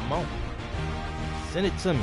Come on. Send it to me.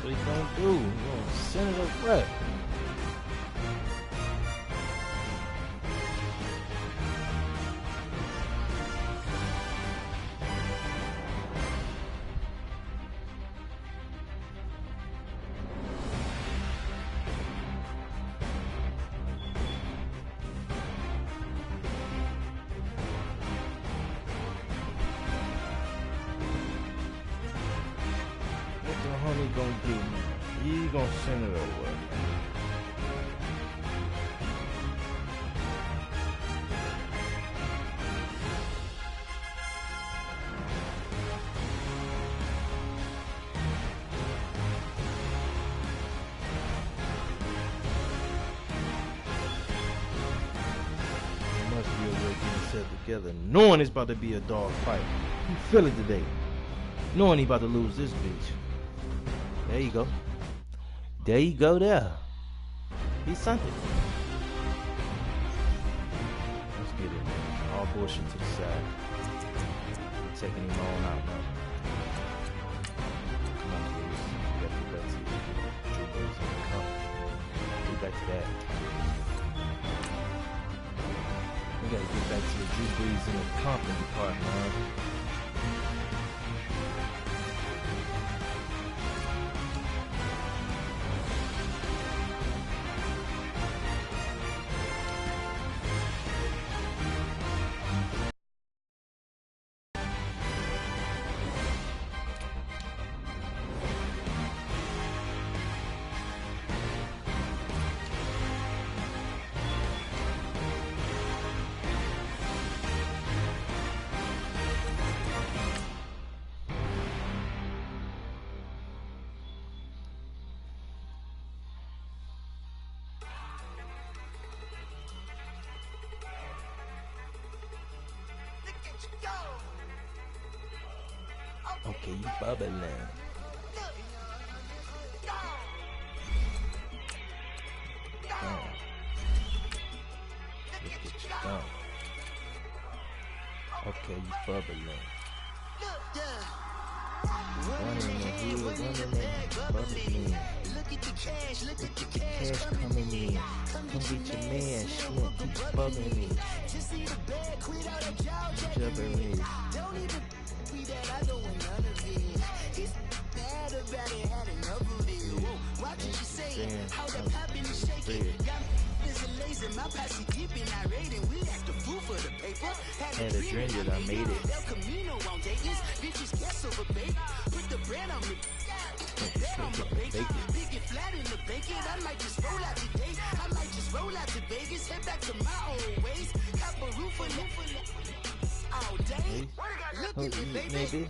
What you gonna do? You gonna send it or what? Honey gonna do me? He gonna send it over. Must be a way getting set together, knowing it's about to be a dog fight. You feel it today, knowing he about to lose this bitch. There you go. There you go there. He's something. Let's get it, man. All bullshit to the side. Taking him on out, man. Come on, please. We gotta get back to the Drew Brees in the company. Get back to that. We gotta get back to the Drew Brees in the company part, man. Okay, you bubbling. Let's get you done. Okay, you bubbling. Running in the hood, bubbling. Look at the cash coming in. Come get your man, shit, keep bugging me. Jubbering. Don't even be that I don't want none of it. He's bad about it, had enough of it. Why did you say how the poppin' is shaking? Got is a lazy, my posse deep in irate, and we act a fool for the paper. Had a dream that I made it. El Camino on Dayton's, bitches guess over bait. Put the bread on me. Bet on the bacon. Big it flat in the bacon. I might just roll out today. I might just roll out to Vegas. Head back to my old ways. Have a roof for all day. Look at me, baby.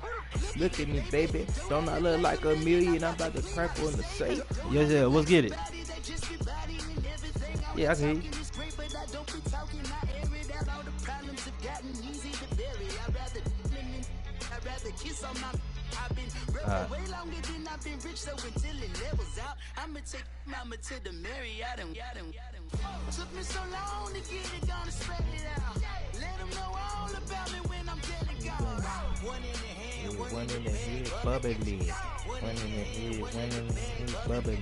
Look at me, baby. Don't I look like a million? I'm about to crackle in the safe. Yes, yeah. Let's get it. Yeah, I can hear you. Kiss on my I've been way longer than I've been rich, so until it levels out, I'ma take mama to the Marriott and took me so long to get it, gonna spread it out. Let them know all about me when I'm dead and gone. One in the hand, Yeah, one in the head, bubbly. One in the head, one in the head, bubbly.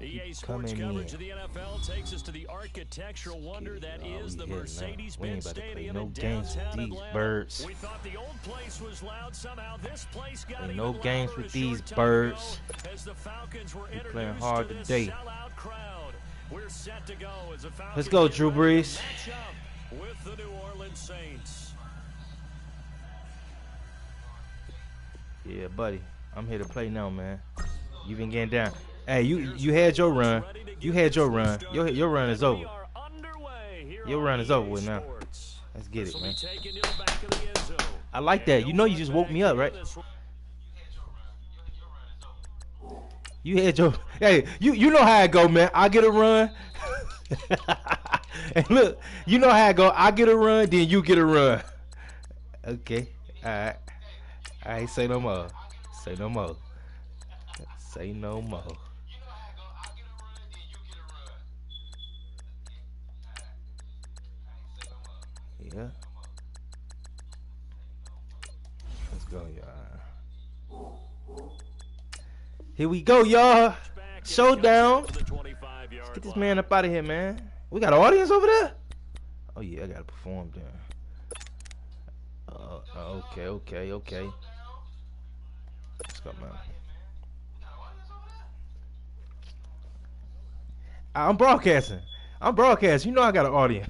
EA Sports coverage of the NFL takes us to the architectural wonder that is the Mercedes-Benz Stadium in downtown Atlanta. We thought the old place was loud. Somehow this place got even louder. No games with these birds. As the Falcons were playing introduced hard to this today. sellout crowd. We're set to go as the Falcons Let's go, Drew Brees. match up with the New Orleans Saints. Yeah, buddy. I'm here to play now, man. You been getting down. Hey, you had your run. You had your run. Your run is over. Your run is over with now. Let's get it, man. I like that. You know you just woke me up, right? You had your. Hey, you know how I go, man. I get a run. And look, you know how I go. I get a run, then you get a run. Okay. All right. All right. Say no more. Say no more. Say no more. Yeah. Let's go, y'all. Here we go, y'all. Showdown. Let's get this man up out of here, man. We got an audience over there? Oh, yeah, I got to perform there. Okay. Let's go, man. I'm broadcasting. You know I got an audience.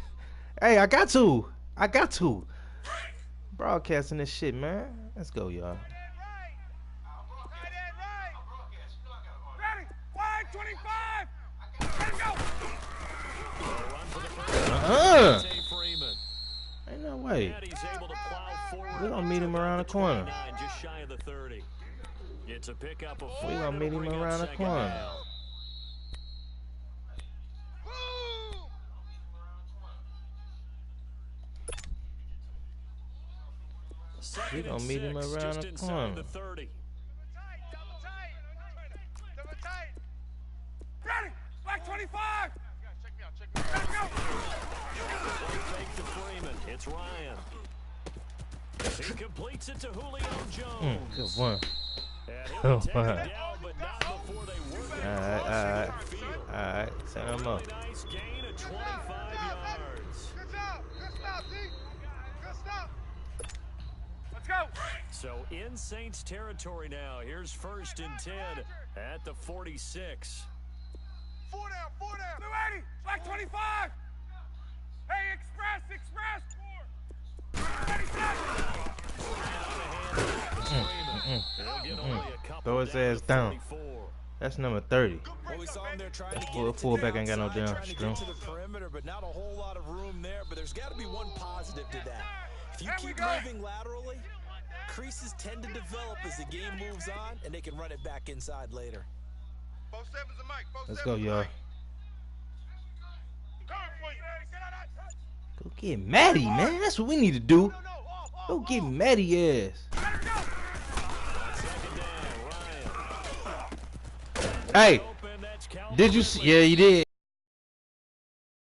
Hey, I got to. Broadcasting this shit, man. Let's go, y'all. Ready? Flag 25. Let's go. Ain't no way. We're gonna meet him around the corner. Just shy of the 30. It's a pickup of 4. We're gonna meet him around the corner. We're gonna meet him around the corner. Ready? Flag 25. It's Ryan. He completes it to Julio Jones. Good one. All right. Say no more. Nice gain of 25 yards. Good job. Good stop, D. Good stop. Let's go. So in Saints territory now. Here's 1st and 10 at the 46. 4 down. 280. Flag 25. Hey, express. 37. Throw his ass down. That's number 30. Well, we saw him there trying to get Fullback ain't got no damn strength. to the perimeter, but not a whole lot of room there. But there's got to be one positive to that. If you keep moving laterally, creases tend to develop as the game moves on, and they can run it back inside later. Let's go, y'all. Go get Maddie, man. That's what we need to do. Go get Maddie ass. Hey, did you see? Yeah, you did.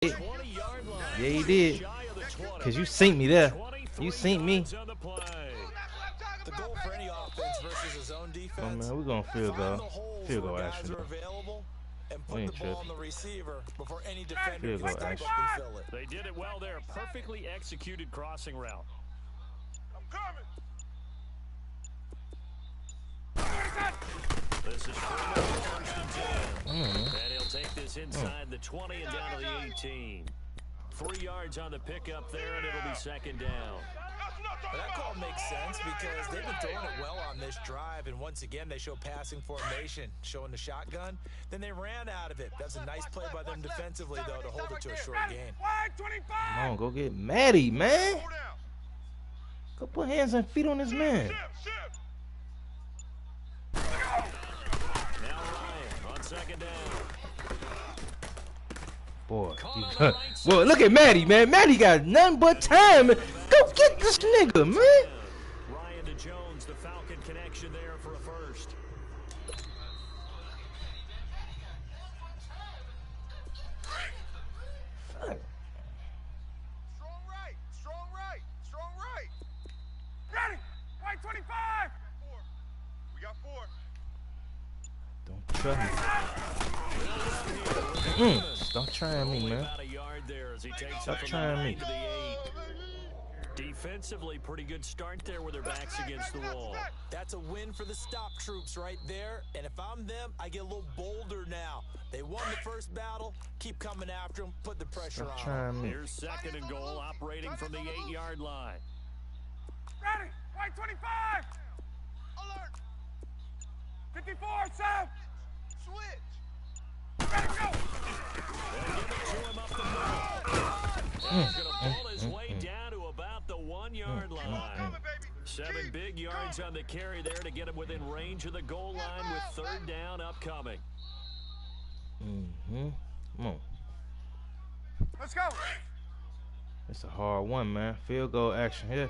Yeah, you did. Cause you synced me there. You synced me. The goal for any offense versus his own defense. Oh man, we're gonna field goal action. And put the ball on the receiver before any defender Field goal can step action. up and fill it. They did it well there. Perfectly executed crossing route. I'm coming. This is first and 10. And he'll take this inside the 20 and down to the 18. 3 yards on the pickup there, and it'll be 2nd down. But that call makes sense because they've been throwing it well on this drive, and once again they show passing formation, showing the shotgun. Then they ran out of it. That's a nice play by them defensively, though, to hold it to a short gain. Come on, go get Maddie, man. Go put hands and feet on this man. Now Ryan on 2nd down. Boy, well, look at Maddie, man. Maddie got nothing but time. Go get this nigga, man. Ryan to Jones, the Falcon connection there for a first. Strong right. Trust me. Stop trying me, man. Stop trying me. Defensively, pretty good start there with their backs against the wall. That's a win for the stop troops right there. And if I'm them, I get a little bolder now. They won the first battle. Keep coming after them. Put the pressure Stop on trying them. me. Here's second and goal, operating from the 8-yard line. Ready. White 25. Alert. 54, Sam. Switch. Ready, go. They'll give it to him up the middle. He's going to pull his way down to about the 1-yard line. 7 big yards on the carry there to get him within range of the goal line with third down upcoming. Come on. Let's go. It's a hard one, man. Field goal action here.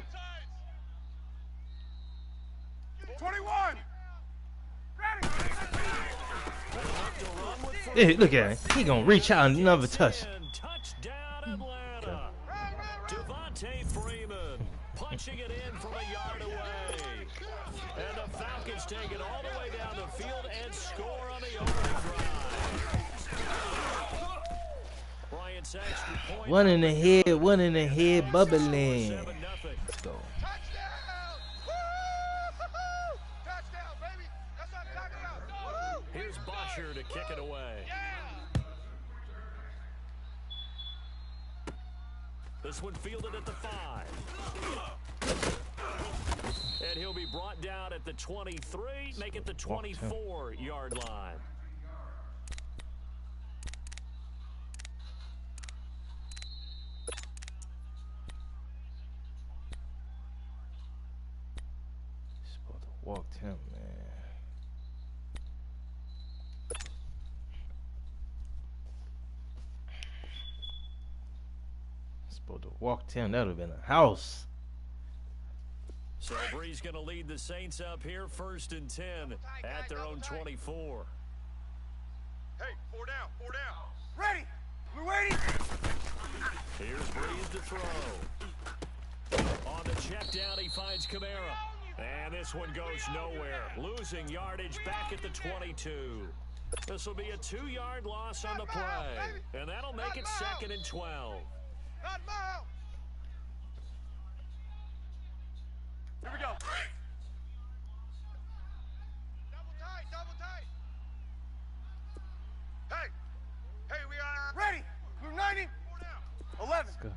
21. Ready. Hey, look at him. He gonna reach out and another touch. Touchdown Atlanta. Devontae Freeman punching it in from a yard away. And the Falcons take it all the way down the field and score on the opening drive. Bryant Sexton point. One in the head, bubbling. Let's go. Touchdown, baby. That's what I'm talking about. Here's Bosher to kick it away. This one fielded at the 5. And he'll be brought down at the 23, make it the 24-yard line. Supposed to walk him, man. Supposed to walk him. That would have been a house. So Bree's going to lead the Saints up here, 1st and 10 at their own 24. Hey, 4 down. Ready. We're waiting. Here's Breeze to throw. On the check down, he finds Kamara. And this one goes nowhere. Losing yardage back at the 22. This will be a 2-yard loss on the play. And that'll make it 2nd and 12. Not mile. Here we go. Double tight. Hey, we are ready. We're 90. 11. Let's go.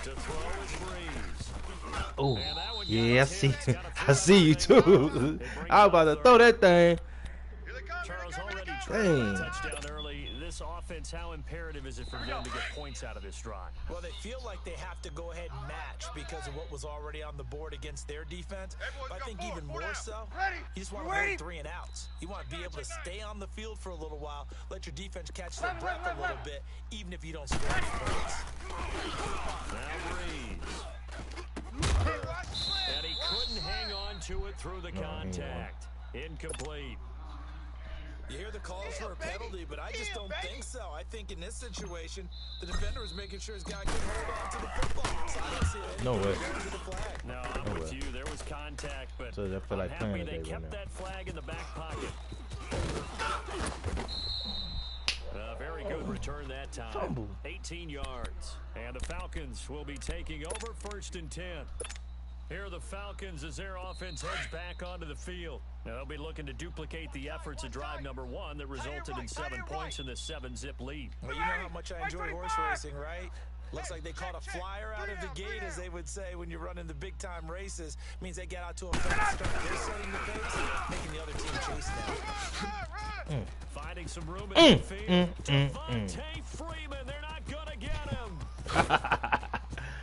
To throw is Breeze. Oh, And that one yeah, I got see. hit. I see you too. I was about to throw that thing. Here they come. Charles already Dang. tried a touchdown early. This offense, how imperative is it for them to get points out of this drive? Well, they feel like they have to go ahead and match because of what was already on the board against their defense. But I think even more so, you just want to hold 3 and outs. You want to be able to stay on the field for a little while, let your defense catch their breath a little bit, even if you don't score any points. Now Breeze. And he couldn't hang on to it through the contact. Incomplete. You hear the calls for a penalty, but I just don't think so. I think in this situation, the defender is making sure he's got a good hold on to the football. So I don't see it. No way. No, I'm with you. There was contact, but So they feel like I'm happy playing they today kept right now. that flag in the back pocket. Very good return that time. Fumble. 18 yards. And the Falcons will be taking over 1st and 10. Here are the Falcons as their offense heads back onto the field. Now they'll be looking to duplicate the efforts of drive number 1 that resulted in 7 points in the 7-zip lead. Well, you know how much I enjoy horse racing, right? Looks like they caught a flyer out of the gate, as they would say when you're running the big-time races. Means they get out to a fast start. They're setting the pace, making the other team chase them. Finding some room in the field. Devontae Freeman, they're not going to get him.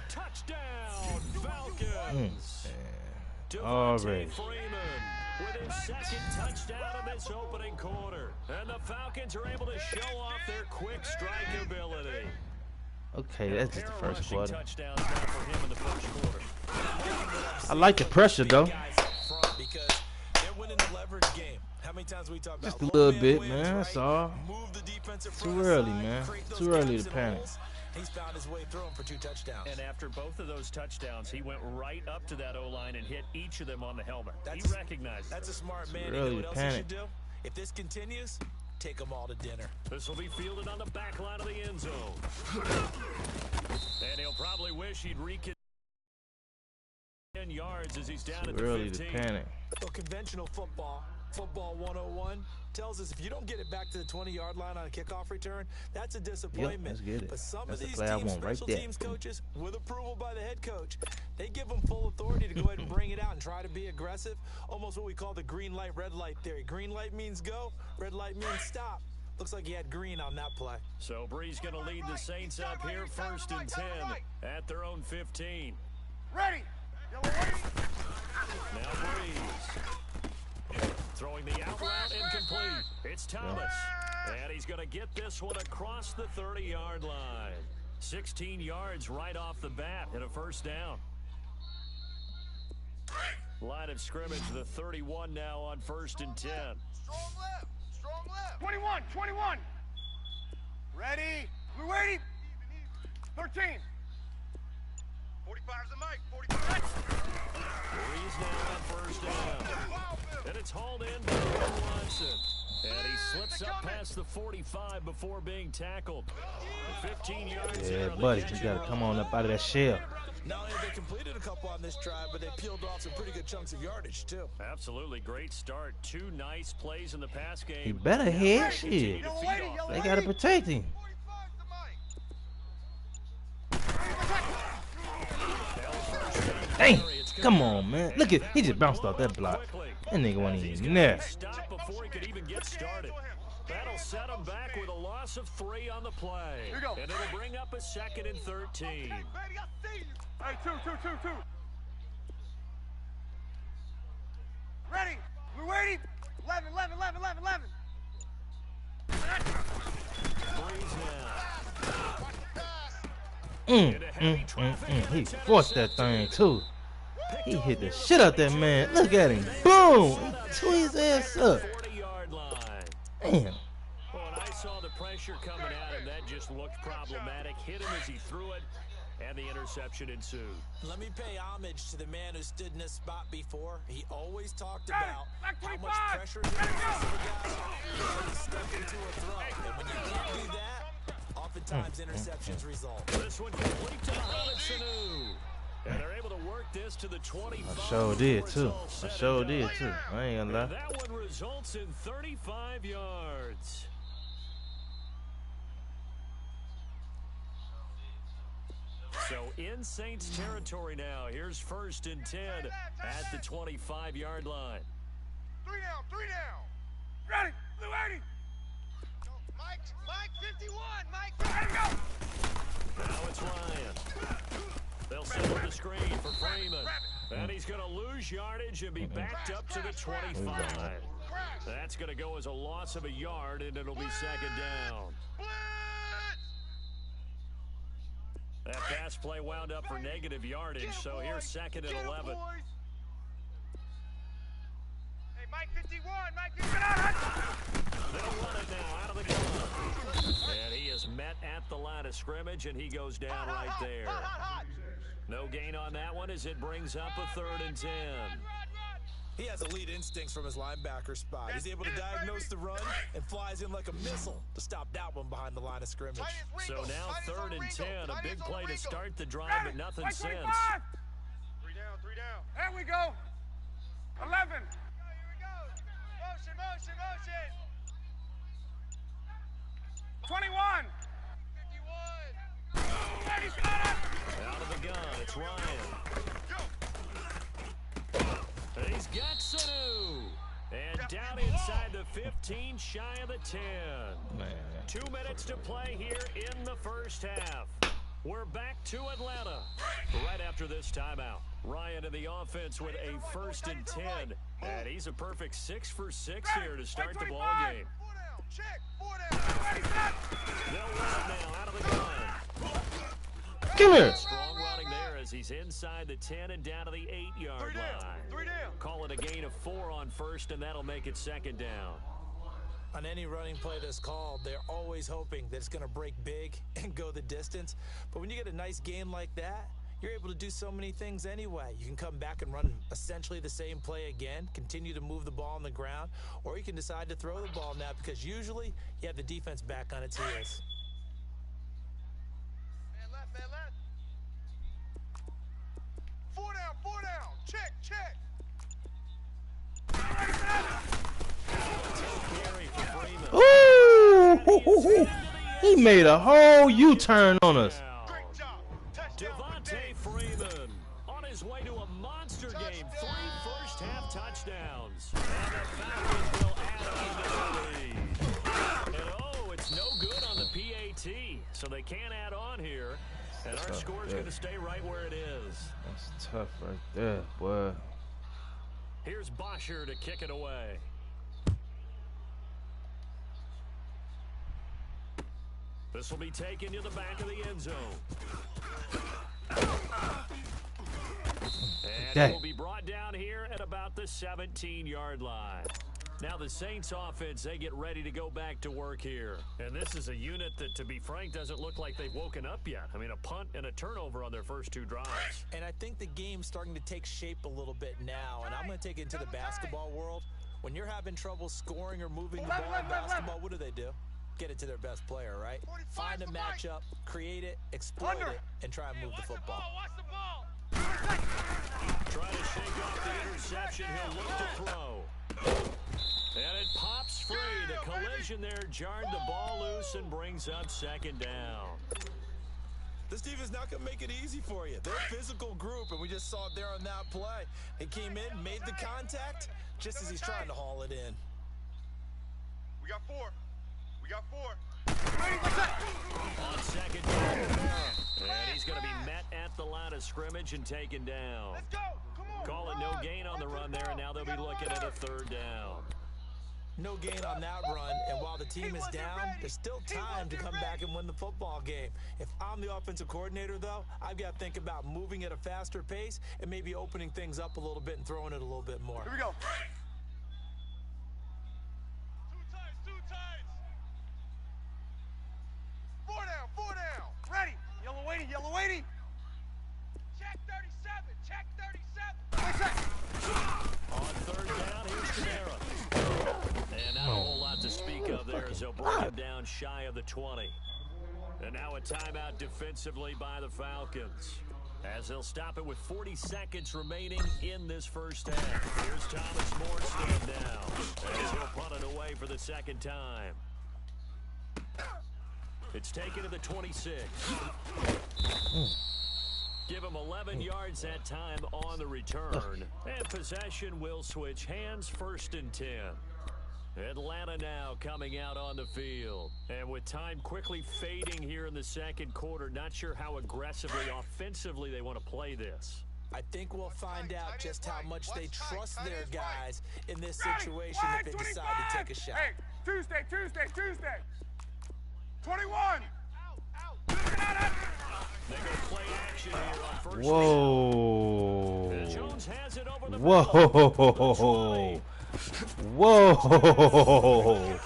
Touchdown, Falcons. Already. Devontae Freeman with his 2nd touchdown of this opening quarter. And the Falcons are able to show off their quick strike ability. Okay, that's just the first quarter. Touchdowns now for him in the first quarter. I like the pressure though. Guys up front because they're winning the leverage game. How many times we talk about Just a little bit, wins, man. right? That's all. Move the defensive Too front early, aside, man. create those Too early gaps to and panic. holes. He's found his way through them for 2 touchdowns. And after both of those touchdowns, he went right up to that O-line and hit each of them on the helmet. He recognized That's a smart man. Really, you know what else panic. he should do? If this continues, take them all to dinner. This will be fielded on the back line of the end zone. And he'll probably wish he'd recon 10 yards as he's down at the 15. To panic. So conventional football 101, tells us if you don't get it back to the 20-yard line on a kickoff return, that's a disappointment. Yep, let's get it. But some That's of the these play I teams, want right special there. teams coaches, with approval by the head coach, they give them full authority to go ahead and bring it out and try to be aggressive. Almost what we call the green light, red light theory. Green light means go, red light means stop. Looks like he had green on that play. So Bree's going to lead the Saints up here, 1st and 10 at their own 15. Ready. Now Breeze. Throwing the out route incomplete. It's Thomas. And he's going to get this one across the 30-yard line. 16 yards right off the bat and a 1st down. Line of scrimmage, the 31 now on 1st and 10. Strong left. Strong left. 21. Ready. We're waiting. 13. 45's the mic. 45. Breeze now on 1st down. And it's hauled in by Watson. And he slips up past the 45 before being tackled. 15 yards Yeah, there. buddy, you got to come on up out of that shell. Not only have they completed a couple on this drive, but they peeled off some pretty good chunks of yardage, too. Absolutely great start. 2 nice plays in the pass game. He better hit shit. They got to protect him. 45's the mic. Hey, come on, man. Look at, he just bounced off that block. That nigga wasn't even there. Stop before he could even get started. That'll set him back with a loss of 3 on the play. And it'll bring up a 2nd and 13. Hey, two. Ready. We're waiting. 11. Breeze now. He forced that thing, too. He hit the shit out that man. Look at him. Boom. He tore his ass up. 40-yard line. Damn. Well, and I saw the pressure coming at him. That just looked problematic. Hit him as he threw it, and the interception ensued. Let me pay homage to the man who stood in this spot before. He always talked about how much pressure he puts on the guy before you step into a throw. And when you can't do that, oftentimes interceptions result. This one complete to Mohamed Sanu. And they're able to work this to the 25. I sure did, too. I sure did, too. I ain't gonna lie. That one results in 35 yards. So in Saints territory now. Here's 1st and 10 at the 25-yard line. 3 down. Ready. Blue 80. Mike 51. Mike, ready to go. Now it's Ryan. They'll set up the screen for Freeman. And he's going to lose yardage and be backed up to the 25. That's going to go as a loss of a yard, and it'll be 2nd down. That pass play wound up for negative yardage, so here's 2nd and 11. Hey, Mike 51. Mike 51. They'll run it now out of the gun. And he is met at the line of scrimmage, and he goes down right there. No gain on that one as it brings up a 3rd and 10. He has elite instincts from his linebacker spot. He's able to diagnose the run and flies in like a missile to stop that one behind the line of scrimmage. So now 3rd and 10, a big play to start the drive, but nothing since. 3 down. There we go. 11. Here we go. Motion. 21. 51. Out of the gun, it's Ryan. He's got Sanu. And down inside the 15, shy of the 10. Man. 2 minutes to play here in the 1st half. We're back to Atlanta right after this timeout. Ryan in the offense with a 1st and 10. And he's a perfect 6 for 6 here to start the ball game. 4 down. They'll run it now out of the gun. Come here. Strong running there as he's inside the 10 and down to the 8-yard line. 3 down. Call it a gain of 4 on 1st, and that'll make it 2nd down. On any running play that's called, they're always hoping that it's going to break big and go the distance. But when you get a nice game like that, you're able to do so many things anyway. You can come back and run essentially the same play again, continue to move the ball on the ground, or you can decide to throw the ball now because usually you have the defense back on its heels. Man left, man left. 4 down, 4 down. Check, check. Ooh, he made a whole U-turn on us. Great job. Touchdown. Devontae Freeman on his way to a monster game. 3 first-half touchdowns. And the Falcons will add on to the lead. And oh, it's no good on the PAT, so they can't add on here. And our score is going to stay right where it is. That's tough right there, boy. Here's Bosher to kick it away. This will be taken to the back of the end zone. And it will be brought down here at about the 17-yard line. Now the Saints offense, they get ready to go back to work here. And this is a unit that, to be frank, doesn't look like they've woken up yet. I mean, a punt and a turnover on their first 2 drives. And I think the game's starting to take shape a little bit now. And I'm going to take it into the basketball world. When you're having trouble scoring or moving the ball in basketball, what do? Get it to their best player, right? Find a matchup, create it, exploit it, and try and move the football. Watch the ball. Try to shake off the interception. He'll look to throw. And it pops free. The collision there jarred the ball loose and brings up 2nd down. This defense not going to make it easy for you. They're a physical group, and we just saw it there on that play. He came in, made the contact, just as he's trying to haul it in. We got 4. We got 4. On 2nd down. And he's going to be met at the line of scrimmage and taken down. Let's go. Come on. Call it no gain on the run there, and now they'll be looking at a 3rd down. No gain on that run, and while the team is down, there's still time to come back and win the football game. If I'm the offensive coordinator, though, I've got to think about moving at a faster pace and maybe opening things up a little bit and throwing it a little bit more. Here we go. 2 times. 4 down, 4 down. Ready. Yellow waiting. Check 37. Check 37. On 3rd down, here's Kamara. And not a whole lot to speak of there as they'll bring him down shy of the 20. And now a timeout defensively by the Falcons, as they'll stop it with 40 seconds remaining in this first half. Here's Thomas Morstead now, as he'll punt it away for the 2nd time. It's taken to the 26. Give him 11 yards that time on the return. And possession will switch hands, 1st and 10. Atlanta now coming out on the field. And with time quickly fading here in the 2nd quarter, not sure how aggressively, offensively they want to play this. I think we'll find out just how much they trust their guys in this situation if they decide to take a shot. Hey, Tuesday. 21. They go play action here on 1st Whoa. down. Jones has it over the Whoa. Whoa.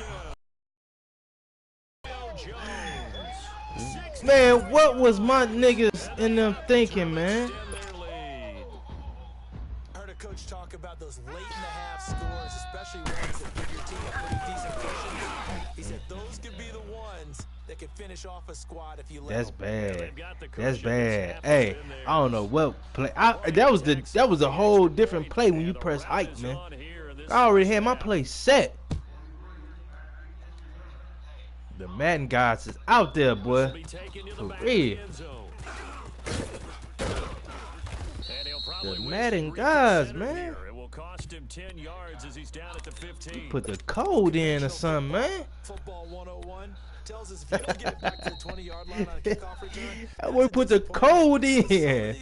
Man, what was my niggas in them thinking, man? I heard a coach talk about those late in the half scores, especially ones that give your team a pretty decent cushion. He said those could be the ones that can finish off a squad if you let That's them. bad. That's bad. Hey, I don't know what play. That was a whole different play when you press Ike, man. I already had my play set. The Madden guys is out there, boy. For real. The Madden guys, man. It will cost him 10 yards as he's down at the 15. Put the code in or something, man. Football 101 tells us if you don't get it back to the 20-yard line on a kickoff return, I would put the code in.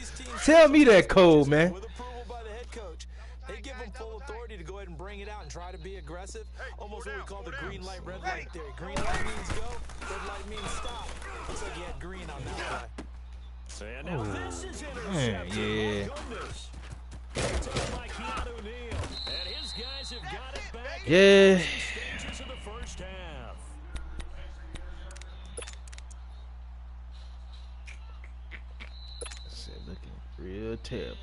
Tell me that code, man. with approval by the head coach, they give them full authority to go ahead and bring it out and try to be aggressive. Almost what we call the green light, red light theory. Green light means go, red light means stop. Looks like you had green on that play. And now this is Man, intercepted. yeah. My goodness. Taken by Keanu Neal. And his guys have got it back. Yeah. Stages of the first terrible.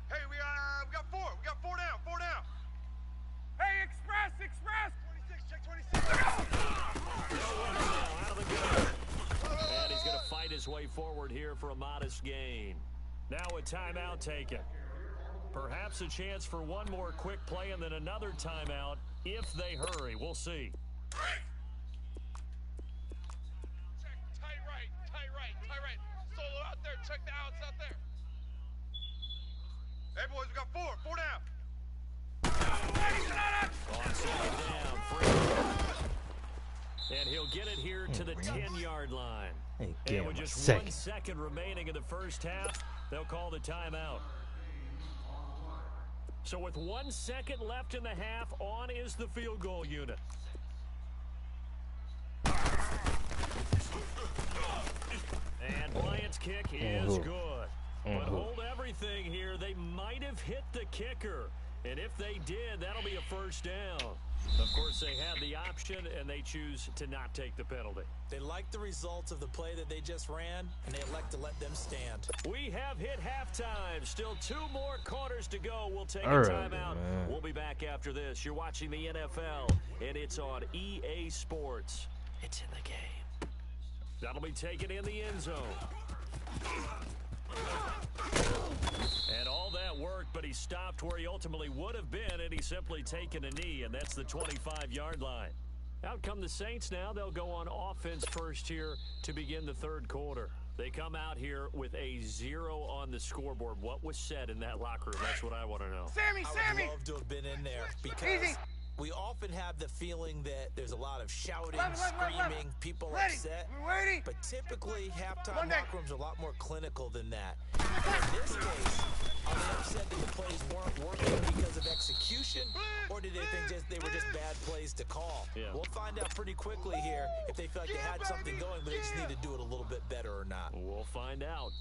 Hey, we got four. We got four down. Hey, express. 26, check 26. Out of the gun. And he's going to fight his way forward here for a modest gain. Now a timeout taken. Perhaps a chance for one more quick play and then another timeout if they hurry. We'll see. Check, tight right. Solo out there, check the outs out there. Hey, boys, we got four down. On second down, free. And he'll get it here to the 10-yard line. Hey, And with just 1 second remaining in the first half, they'll call the timeout. So with 1 second left in the half, on is the field goal unit. And Bryant's kick is good. But hold everything here. They might have hit the kicker. And if they did, that'll be a first down. Of course, they have the option, and they choose to not take the penalty. They like the results of the play that they just ran, and they elect to let them stand. We have hit halftime. Still 2 more quarters to go. We'll take a timeout. We'll be back after this. You're watching the NFL, and it's on EA Sports. It's in the game. That'll be taken in the end zone. And all that work, but he stopped where he ultimately would have been, and he's simply taken a knee, and that's the 25-yard line. Out come the Saints now. They'll go on offense first here to begin the third quarter. They come out here with a 0 on the scoreboard. What was said in that locker room? That's what I want to know. Sammy! I would love to have been in there because we often have the feeling that there's a lot of shouting, screaming, people upset. But typically, halftime locker rooms are a lot more clinical than that. In this case, are they upset that the plays weren't working because of execution, or did they think they were just bad plays to call? Yeah. We'll find out pretty quickly here if they felt like they had something going, but they just need to do it a little bit better or not. We'll find out.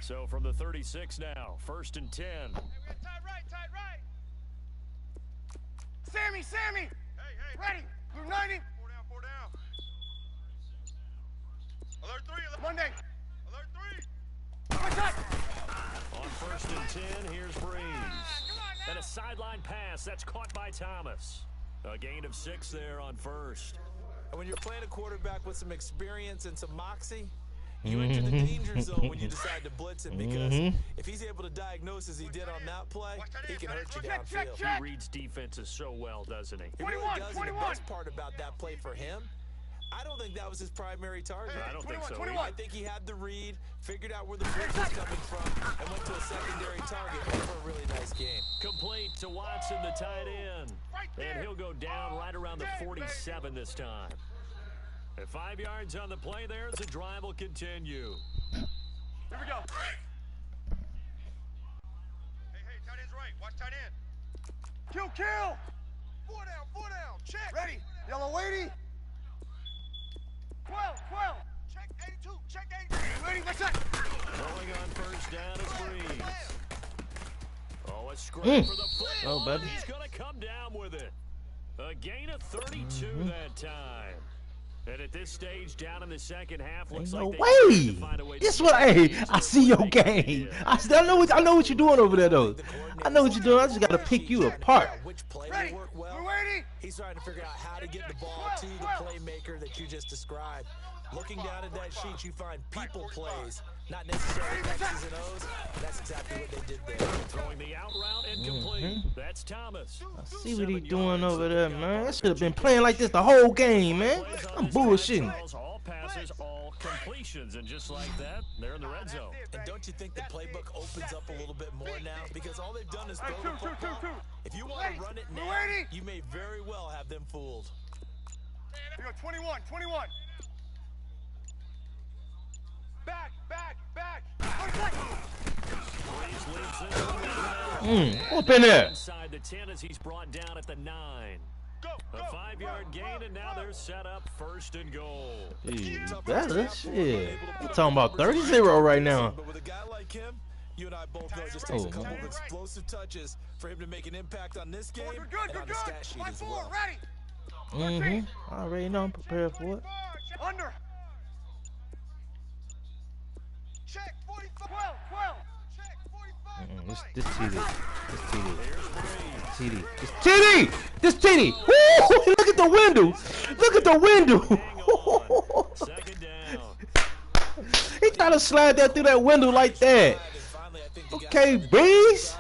So from the 36 now, 1st and 10. Hey, we got tight right. Sammy! Hey. Ready. Blue 90. Four down. Alert 3. Monday. Alert 3. On 1st and 10, here's Breeze. And a sideline pass. That's caught by Thomas. A gain of 6 there on 1st. And when you're playing a quarterback with some experience and some moxie, you enter the danger zone when you decide to blitz him, because if he's able to diagnose as he did on that play, he can hurt you downfield. He reads defenses so well, doesn't he? He really does. And the best part about that play for him, I don't think that was his primary target. I don't think so. I think he had the read, figured out where the blitz was coming from, and went to a secondary target for a really nice game. Complete to Watson, the tight end. And he'll go down right around the 47 this time. At 5 yards on the play there, the drive will continue. Here we go. Hey, tight end's right. Watch tight end. Kill. 4 down. Check. Ready. Yellow weighty. 12. Check 82. Ready, that's it. Rolling on 1st down is Breeze. Oh, a scrap for the football. Oh, buddy. He's going to come down with it. A gain of 32 that time. And at this stage, down in the second half, looks no like way. to find a way. This what? Hey, I see your game. I know what you're doing over there, though. I know what you're doing. I just gotta pick you apart. Which play Ready. will work well. We're waiting. He's trying to figure out how to get the ball to the playmaker that you just described. Looking down at that sheet, you find people plays, not necessarily X's and O's. That's exactly what they did there. Throwing the out route and complete. That's Thomas. I see what he's doing over there, man. I should have been playing like this the whole game, man. I'm bullshitting. All passes, all completions, and just like that, they're in the red zone. And don't you think the playbook opens up a little bit more now? Because all they've done is throw the football. If you want to run it now, you may very well have them fooled. You go 21. Back. Breeze leads this one. Up in there. Inside the 10 as he's brought down at the 9. A 5-yard gain, and now they're set up 1st and goal. Hey, better shit. I'm talking about 30-0 right now. But with a guy like him, you and I both know it just takes a couple of explosive touches for him to make an impact on this game and on the stat sheet as well. Ready? I already know I'm prepared for it. Under. Check 45. 12. Check 45. This TD. Woo! Look at the window. Second down. He tried to slide that through that window like that. Okay, Breeze.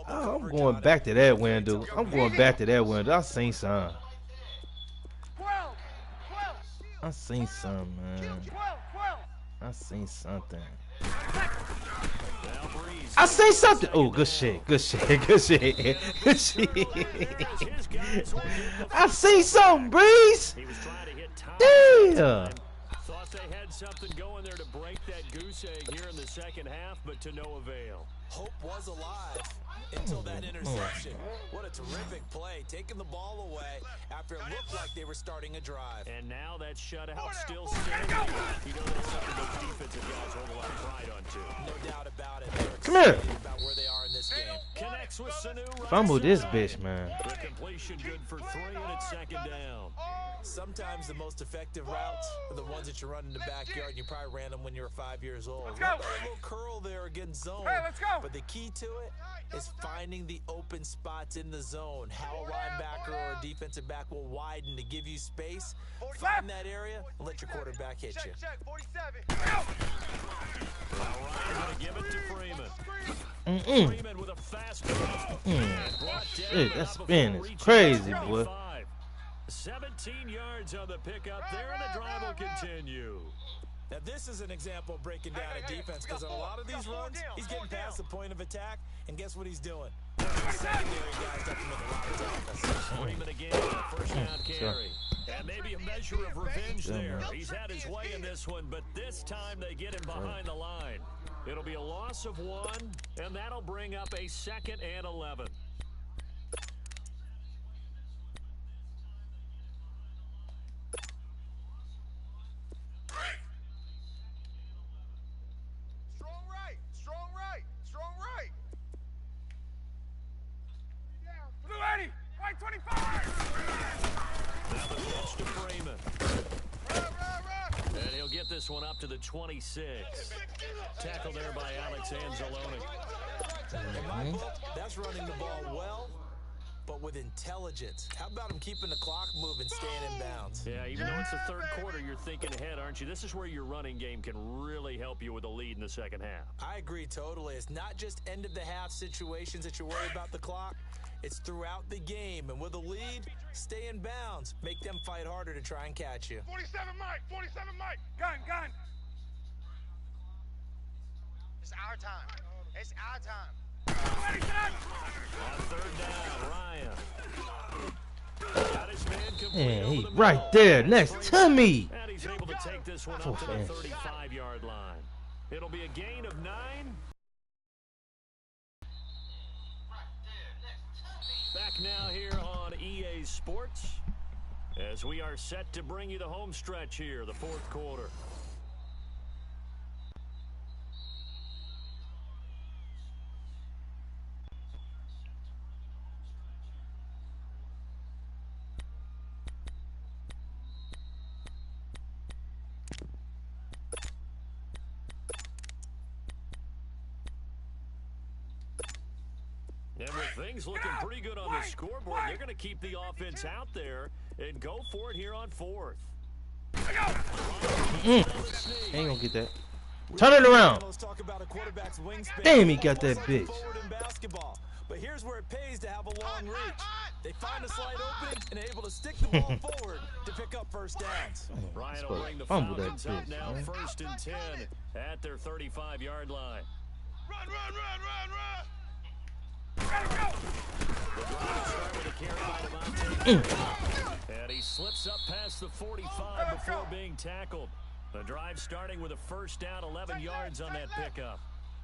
Oh, I'm going back to that window. I seen some. 12. I seen some, man. 12. I seen something. I say something. Oh, good shit. I see something, Breeze. He was trying to hit top. Damn. Thought they had something going there to break that goose egg here in the second half, but to no avail. Hope was alive until that interception. What a terrific play, taking the ball away after it looked like they were starting a drive. And now that shutout still standing. You know that's something those defensive guys hold a lot of pride on too. No doubt about it. They're Come here. excited about where they are in this game. Connects with Sanu. Fumble this bitch, man. The completion good for 3, and it's second down. Sometimes the most effective routes are the ones that you run in the backyard. You probably ran them when you were 5 years old. Let's go. A little curl there against zone. Hey, let's go. But the key to it is finding the open spots in the zone. How a linebacker or a defensive back will widen to give you space. Find that area and let your quarterback hit you. Check 47. All right, going to give it to Freeman. Freeman with a fast Shit, that spin is crazy, boy. 17 yards on the pickup there, and the drive will continue. Now this is an example of breaking down a defense, because on a lot of these runs, he's getting past the point of attack, and guess what he's doing? The secondary guys have to make a lot of tackles. Freeman again, first down carry. And maybe a measure of revenge there. He's had his way in this one, but this time they get him behind the line. It'll be a loss of 1, and that'll bring up a 2nd and 11. Strong right. Blue 80. Right 25. Now the pitch to Freeman. Run. And he'll get this one up to the 26. Tackled there by Alex Anzalone. In my book, that's running the ball well, but with intelligence. How about him keeping the clock moving, staying in bounds? Yeah, even though it's the third quarter, you're thinking ahead, aren't you? This is where your running game can really help you with a lead in the second half. I agree totally. It's not just end-of-the-half situations that you're worried about the clock. It's throughout the game. And with a lead, stay in bounds. Make them fight harder to try and catch you. 47 Mike. Gun. It's our time. On third down, Ryan. Got his man complete Yeah, over he the right middle. there next to me. And he's able to take this one up to the 35-yard line. It'll be a gain of 9. Back now here on EA Sports as we are set to bring you the home stretch here, the fourth quarter. And with things looking pretty good on the scoreboard, they're going to keep the offense out there and go for it here on 4th. Ain't gonna get that. Turn it around. Let's talk about a quarterback's wingspan. Damn, he got that bitch. Forward in basketball. But here's where it pays to have a long reach. They find a slight opening and are able to stick the ball forward to pick up first downs. Ryan will bring the Fumble that Falcons up bitch, now, man. 1st and 10 at their 35-yard line. Run. The drive will start with a carry by Devontae. And he slips up past the 45 before being tackled. The drive starting with a first down, 11 yards on that pickup.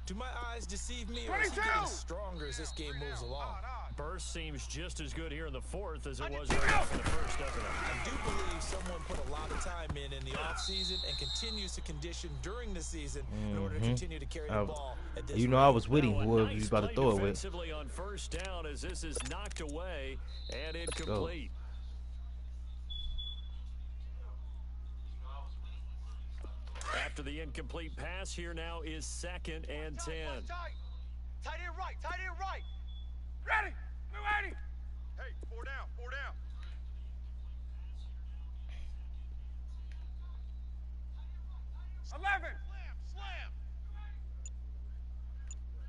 Do my eyes deceive me, or is he getting stronger as this game moves along? Burst seems just as good here in the fourth as it was in the first, doesn't it? I do believe someone put a lot of time in the offseason and continues to condition during the season in order to continue to carry the ball at this You know, I was with him. Whoever you about to throw it with. Defensively on first down as this is knocked away and incomplete. After the incomplete pass, here now is 2nd and 10. Tight end right, tight end right. Ready, ready. Hey, 4 down, 4 down. Slam.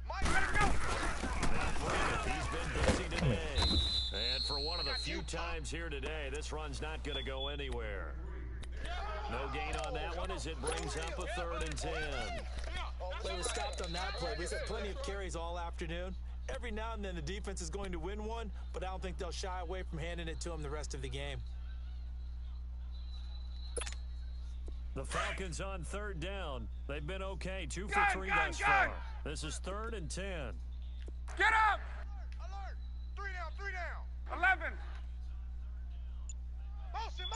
Mike, let it go. He's been busy today. And for one of the few times here today, this run's not going to go anywhere. No gain on that one as it brings up a 3rd and 10. Play was stopped on that play. We've had plenty of carries all afternoon. Every now and then the defense is going to win one, but I don't think they'll shy away from handing it to them the rest of the game. The Falcons on 3rd down. They've been okay. 2 for 3 thus far. This is 3rd and 10. Get up! Alert! 3 down. 11. Motion.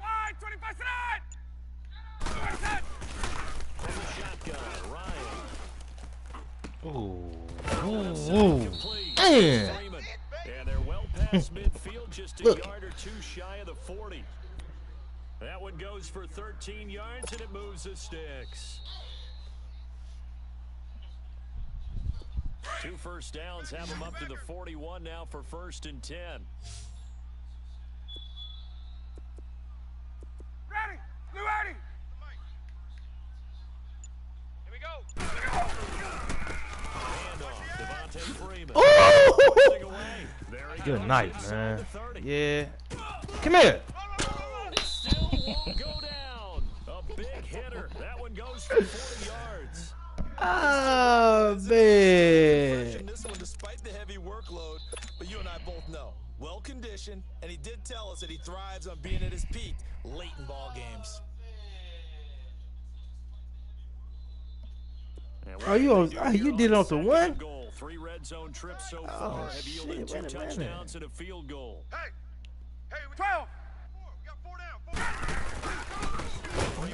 Wide, 25 side! From the shotgun, Ryan. Ooh. Man. And they're well past midfield, just a yard or 2 shy of the 40. That one goes for 13 yards, and it moves the sticks. 2 first downs have them up to the 41 now for 1st and 10. Ready. Here we go. Handoff, Devontae Freeman. Oh! Good night, man. Yeah. Come here. Still won't go down. A big hitter. That one goes for 40 yards. Oh, man. This one, despite the heavy workload, but you and I both know, well conditioned, and he did tell us that he thrives on being at his peak late in ball games. Oh, you did it off the one? 3 red zone trips so far have yielded 2 touchdowns and a field goal. Hey, 12. We got 4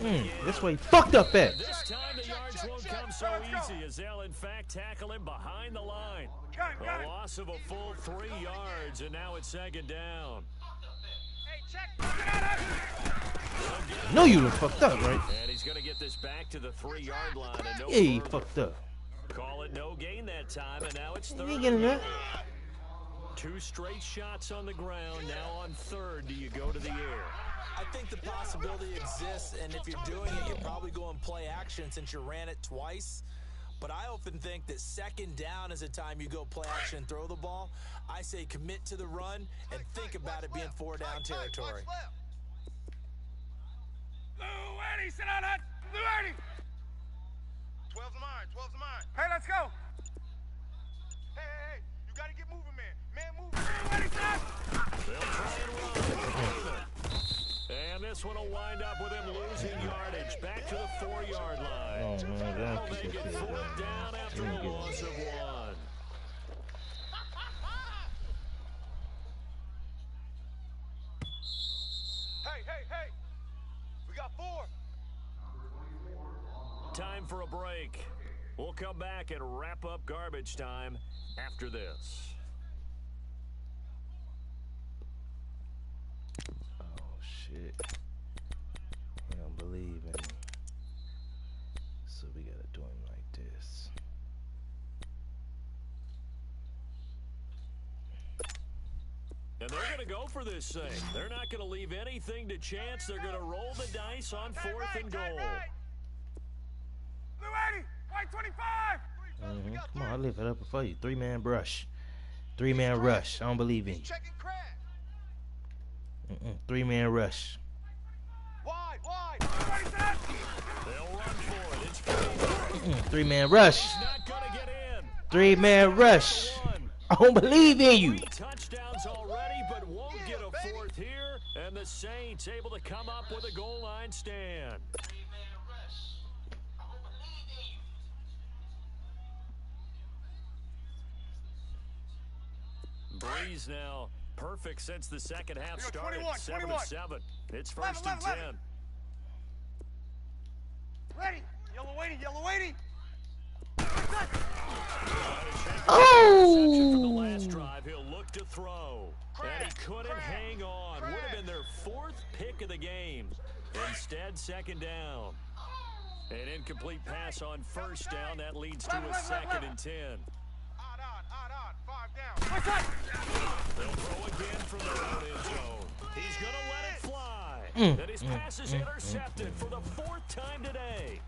down. This way he fucked up at. This time the yards won't come so easy as they'll in fact tackle him behind the line. A loss of a full 3 yards, and now it's 2nd down. Hey, check. No, you done fucked up, right? And he's going to get this back to the 3-yard line. And no He fucked up. Call it no gain that time, and now it's 3rd. You ain't getting that. 2 straight shots on the ground. Now on 3rd, do you go to the air? I think the possibility exists, and if you're doing it, you're probably going play action since you ran it twice. But I often think that 2nd down is a time you go play action and throw the ball. I say commit to the run and think about it being 4-down territory. Blue Eddie, sit on that. Blue Eddie. 12's mine. Hey, let's go. Hey, you got to get moving, man. Man, move. Blue Eddie, stop. They'll try and run. And this one will wind up with him losing yardage. Back to the 4-yard line. Oh, man, Now they get 4th down after a loss of 1. Hey. We got 4. Time for a break. We'll come back and wrap up garbage time after this. Oh, shit. They don't believe in me. So we gotta do him like this. And they're going to go for this thing. They're not going to leave anything to chance. They're going to roll the dice on 4th and goal. Blue Eddie, white 25. Come on, I lift it up for you. 3-man brush. 3-man rush. I don't believe in you. 3-man rush. Wide. They'll run for it. It's free. 3-man rush. He's not going to get in. 3-man rush. I don't believe in you. 3 touchdowns already, but won't get a 4th here. And the Saints able to come up with a goal line stand. Breeze now perfect since the second half started. 21. 7-7. It's first and 10. Ready. Yellow waiting. Oh! From the last drive, he'll look to throw. And he couldn't hang on. Would have been their 4th pick of the game. Instead, second down. An incomplete pass on first down. That leads to a second and 10. Odd. 5 down. They'll throw again from their own end zone. He's going to let it fly. And his pass is intercepted for the 4th time today.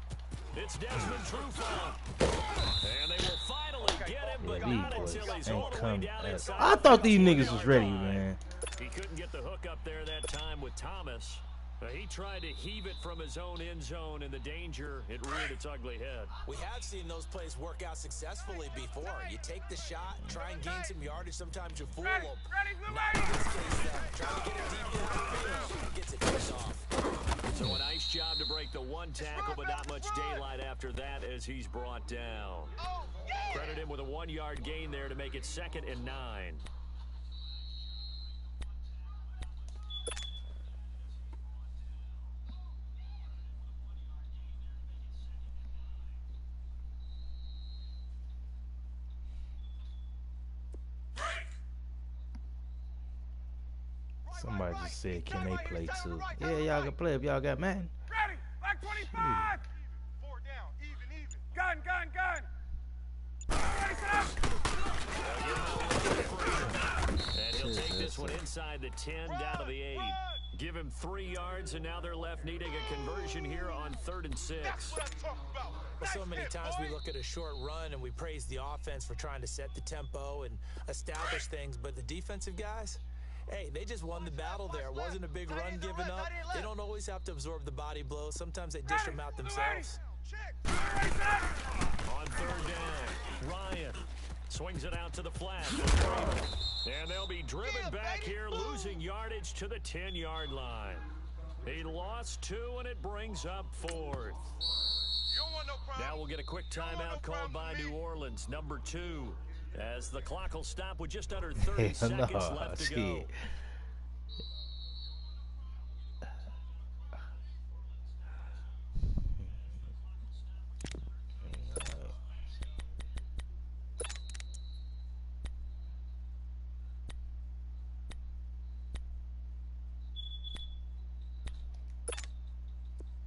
It's Desmond Trufant. And they will finally get him, but not until he's all the way down inside. I thought these niggas was ready, man. He couldn't get the hook up there that time with Thomas. He tried to heave it from his own end zone, and the danger, it reared its ugly head. We have seen those plays work out successfully before. You take the shot, try and gain some yardage. Sometimes you fool them. Not in this case, trying to get it deep downfield. Gets it picked off. So a nice job to break the one tackle, but not much daylight after that as he's brought down. Credit him with a 1-yard gain there to make it 2nd and 9. Somebody just said, can they play too? Yeah, y'all can play if y'all got Madden. Ready. Back 25. 4 down. Even. Gun. Ready, set up. And he'll take this one inside the 10, down to the 8. Give him 3 yards, and now they're left needing a conversion here on 3rd and 6. That's what I'm talking about. So many times we look at a short run and we praise the offense for trying to set the tempo and establish things, but the defensive guys, hey, they just won the battle there. It wasn't a big run given up. They don't always have to absorb the body blows. Sometimes they dish them out themselves. On 3rd down, Ryan swings it out to the flat. And they'll be driven back here, losing yardage to the 10-yard line. He lost 2, and it brings up 4th. Now we'll get a quick timeout called by New Orleans, number 2. As the clock will stop with just under 30 seconds left to go.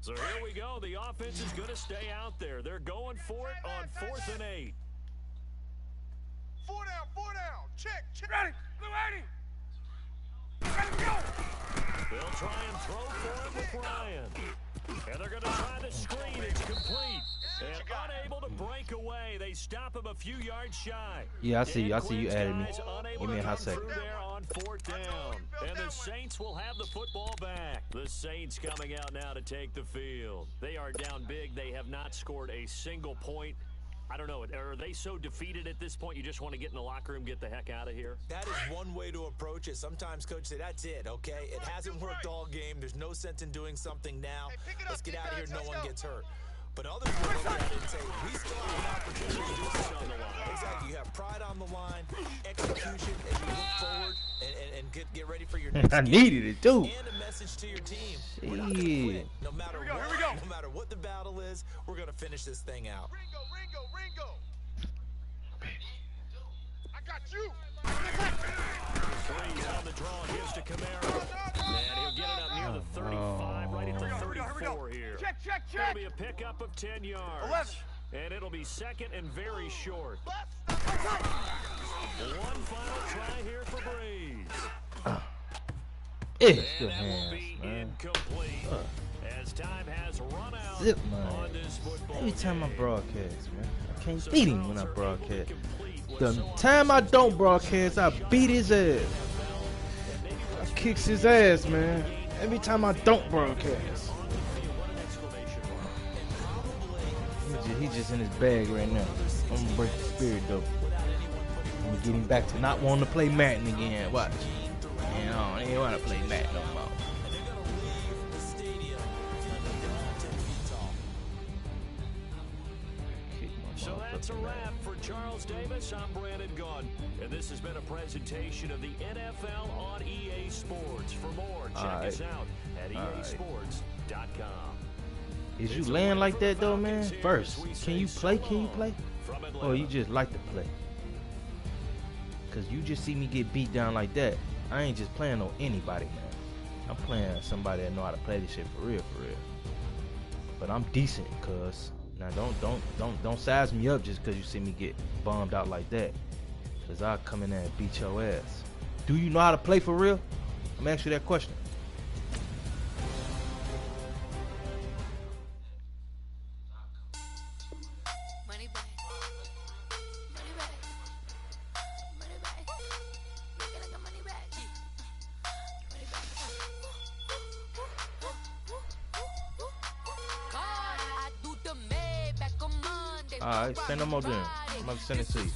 So here we go. The offense is going to stay out there. They're going for it on 4th and 8. 4 down. Check. Ready. Blue 80. Ready to go. They'll try and throw for it with Ryan. And they're going to try the screen. It's complete. And unable to break away. They stop him a few yards shy. Yeah, I see you. I see you added me. Give me a hot second. There on 4th down. And the Saints will have the football back. The Saints coming out now to take the field. They are down big. They have not scored a single point. I don't know. Are they so defeated at this point you just want to get in the locker room, get the heck out of here? That is one way to approach it. Sometimes coach say, that's it, okay? It hasn't worked all game. There's no sense in doing something now. Let's get out of here. No one gets hurt. But others will look at it and say, we still have an opportunity to do something on the line. Exactly. You have pride on the line, execution as you look forward and get ready for your next I game. needed it too. And a message to your team. We're not going to quit. No matter Here what, we go. no matter what the battle is, we're going to finish this thing out. Ringo. I got you. Freeze on the draw, gives to Camaro. And he'll get it up near the 35, right at the 34 here. Check. It'll be a pickup of 10 yards. 11. And it'll be 2nd and very short. One final try here for Breeze. It's And the that will hands, be man. incomplete. As time has run out Zip, man. on this football Every time I game. broadcast, man, I can't So beat him when I Charles are able to broadcast. complete what The so often time I seems don't to broadcast, I beat his ass. and maybe I what's kicks his ass, man. Every time I don't broadcast. on the field, what an exclamation mark. He's just in his bag right now. I'm gonna break the spirit though. I'm gonna get him back to not wanting to play Madden again. Watch. You know, I ain't want to play Madden no more. And they're going to leave the stadium like they're 10 feet tall. Kick my So that's a wrap for Charles Davis. I'm Brandon Gaudin, and this has been a presentation of the NFL on EA Sports. For more, check us out at easports.com. Is you laying like that though, man? First, can you play? Can you play? Or you just like to play? Cause you just see me get beat down like that. I ain't just playing on anybody, man. I'm playing somebody that know how to play this shit for real, for real. But I'm decent, cuz. Now don't size me up just cause you see me get bombed out like that. Cause I'll come in there and beat your ass. Do you know how to play for real? I'm gonna ask you that question. Alright, say no more then. I'm about to send it to you.